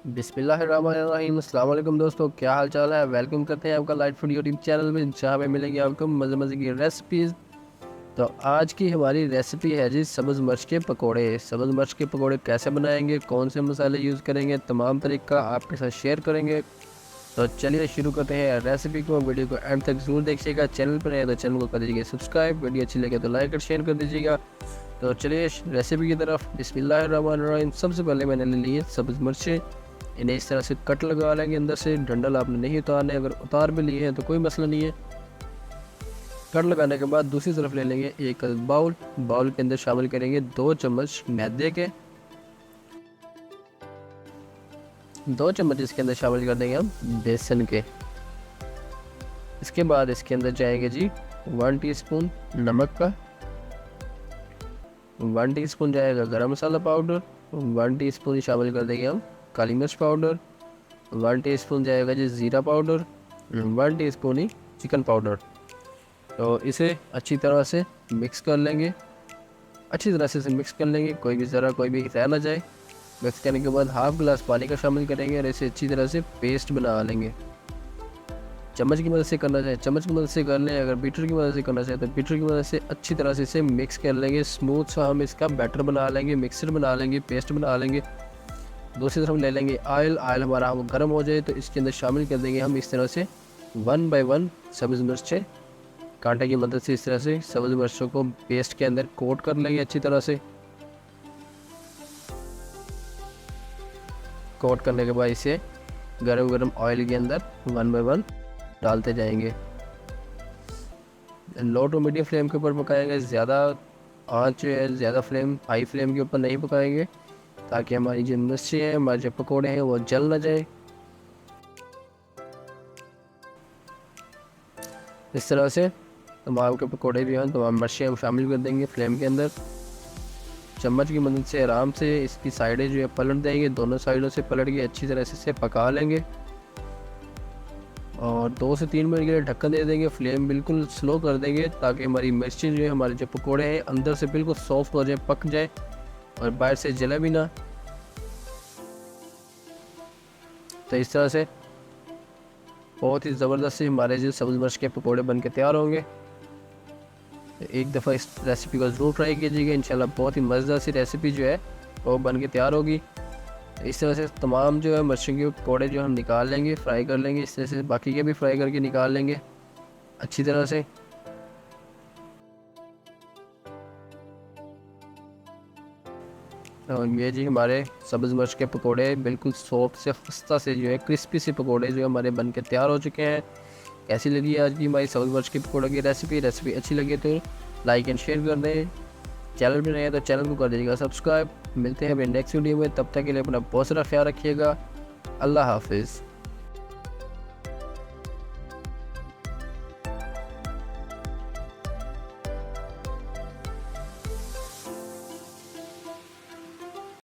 बिस्मिल्लाहिर्रहमानिर्रहीम। अस्सलाम वालेकुम दोस्तों, क्या हाल चाल है। वेलकम करते हैं आपका लाइट फूड यूट्यूब चैनल में, जहाँ पे मिलेंगी आपको मज़े मज़े की रेसिपीज़। तो आज की हमारी रेसिपी है जी सब्ज़ मिर्च के पकोड़े। सब्ज़ मिर्च के पकोड़े कैसे बनाएंगे, कौन से मसाले यूज़ करेंगे, तमाम तरीका आपके साथ शेयर करेंगे। तो चलिए शुरू करते हैं रेसिपी को। वीडियो को एंड तक ज़रूर देखिएगा। चैनल पर है तो चैनल को कर दीजिएगा सब्सक्राइब। वीडियो अच्छी लगे तो लाइक और शेयर कर दीजिएगा। तो चलिए रेसिपी की तरफ। बिस्मिल्लाहिर्रहमानिर्रहीम। सबसे पहले मैंने ले लिए सब्ज़ मिर्चें। इन्हें इस तरह से कट लगा लेंगे, अंदर से डंडल आपने नहीं उतारने, अगर उतार भी लिए हैं तो कोई मसला नहीं है। कट लगाने के बाद दूसरी तरफ ले लेंगे एक बाउल। बाउल के अंदर शामिल करेंगे 2 चम्मच मैदे के। 2 चम्मच इसके अंदर शामिल कर देंगे हम बेसन के। इसके बाद इसके अंदर जाएंगे जी 1 टीस्पून नमक का, 1 टीस्पून जाएगा गरम मसाला पाउडर, 1 टीस्पून शामिल कर देंगे हम काली मिर्च पाउडर, 1 टीस्पून जाएगा जी ज़ीरा पाउडर, 1 टीस्पून ही चिकन पाउडर। तो इसे अच्छी तरह से मिक्स कर लेंगे। अच्छी तरह से इसे मिक्स कर लेंगे, कोई भी ज़रा कोई भी रह ना जाए। मिक्स करने के बाद हाफ गिलास पानी का शामिल करेंगे और इसे अच्छी तरह से पेस्ट बना लेंगे। चम्मच की मदद से करना चाहे चम्मच की मदद से कर लें, अगर बीटर की मदद से करना चाहे तो बीटर की मदद से अच्छी तरह से इसे मिक्स कर लेंगे। स्मूथ सा हम इसका बैटर बना लेंगे, मिक्सर बना लेंगे, पेस्ट बना लेंगे। दूसरी तरफ ले लेंगे ऑयल हमारा गर्म हो जाए तो इसके अंदर शामिल कर देंगे हम इस तरह से 1 बाय 1 सब्ज़ मिर्चें। कांटे की मदद से इस तरह से सब्ज़ मिर्चों को पेस्ट के अंदर कोट कर लेंगे। अच्छी तरह से कोट करने के बाद इसे गरम गरम ऑयल के अंदर 1 बाय 1 डालते जाएंगे। लो टू मीडियम फ्लेम के ऊपर पकाएंगे। ज़्यादा आँच जो है, ज़्यादा फ्लेम हाई फ्लेम के ऊपर नहीं पकाएंगे, ताकि हमारी जो मिर्ची है, हमारे जो पकोड़े हैं वो जल ना जाए। इस तरह से तमाम के पकोड़े भी हैं, तमाम मिर्चें हम शामिल कर देंगे फ्लेम के अंदर। चम्मच की मदद से आराम से इसकी साइडें जो है पलट देंगे, दोनों साइडों से पलट के अच्छी तरह से इसे पका लेंगे और 2 से 3 मिनट के लिए ढक्कन दे देंगे। फ्लेम बिल्कुल स्लो कर देंगे ताकि हमारी मिर्ची जो है, हमारे जो पकोड़े हैं अंदर से बिल्कुल सॉफ्ट हो जाए, पक जाए और बाहर से जले भी ना। तो इस तरह से बहुत ही ज़बरदस्त से हमारे जो सब्ज़ मिर्च के पकोड़े बन के तैयार होंगे। एक दफ़ा इस रेसिपी को ज़रूर ट्राई कीजिएगा, इंशाल्लाह बहुत ही मज़ेदार सी रेसिपी जो है वो बन के तैयार होगी। इस तरह से तमाम जो है मिर्चों के पकौड़े जो हम निकाल लेंगे, फ्राई कर लेंगे। इस तरह से बाकी के भी फ्राई करके निकाल लेंगे अच्छी तरह से। और ये जी हमारे सब्ज़ मिर्च के पकोड़े बिल्कुल सॉफ्ट से खस्ता से जो है क्रिस्पी से पकोड़े जो हमारे बन के तैयार हो चुके हैं। कैसी लगी आज की हमारी सब्ज़ मिर्च के पकोड़े की रेसिपी अच्छी लगी तो लाइक एंड शेयर कर दें। चैनल पर नए हैं तो चैनल को कर दीजिएगा सब्सक्राइब। मिलते हैं अपने नेक्स्ट वीडियो में, तब तक के लिए अपना बहुत सारा ख्याल रखिएगा। अल्लाह हाफिज़।